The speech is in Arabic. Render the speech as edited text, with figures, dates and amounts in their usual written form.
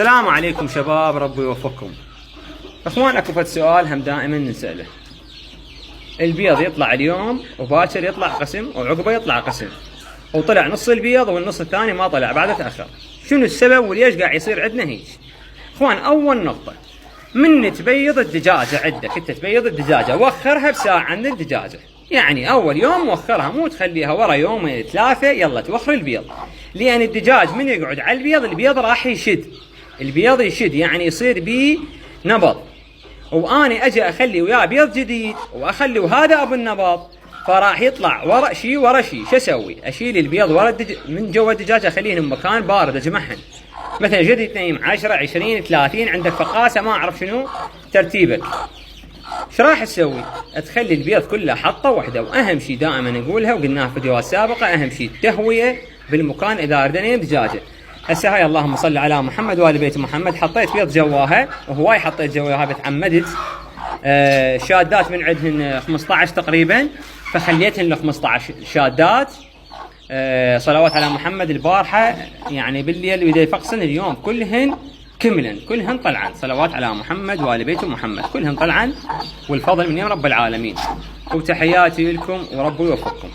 السلام عليكم شباب، ربي يوفقكم. اخوان، اكو فد سؤال هم دائما نسأله. البيض يطلع اليوم وباكر يطلع قسم وعقبه يطلع قسم، وطلع نص البيض والنص الثاني ما طلع بعد تأخر. شنو السبب وليش قاعد يصير عندنا هيك؟ اخوان، اول نقطة، من تبيض الدجاجة عندك انت تبيض الدجاجة وخرها بساعة عن الدجاجة، يعني اول يوم وخرها، مو تخليها ورا يومين ثلاثة يلا توخر البيض، لان الدجاج من يقعد على البيض راح يشد، البيض يشد يعني يصير بيه نبض، واني اجي اخلي وياه بيض جديد واخلي وهذا ابو النبض، فراح يطلع ورا شي. شو اسوي؟ اشيل البيض ورا من جوا الدجاج، اخليه بمكان بارد اجمعهن، مثلا جدي تنيم 10 20 30 عندك فقاسه ما اعرف شنو ترتيبك. ايش راح تسوي؟ تخلي البيض كله حطه وحده، واهم شيء دائما نقولها وقلناها في فيديوهات سابقه، اهم شيء التهويه بالمكان اذا اردنا دجاجه. هسه هاي اللهم صل على محمد وال بيت محمد، حطيت بيض جواها، وهواي حطيت جواها بتعمدت، شادات من عندهن 15 تقريبا، فخليتهن ل 15 شادات. صلوات على محمد. البارحه يعني بالليل ودا يفقسن، اليوم كلهن كملا، كلهن طلعن، صلوات على محمد وال بيت محمد، كلهن طلعن، والفضل من يوم رب العالمين. وتحياتي لكم ورب يوفقكم.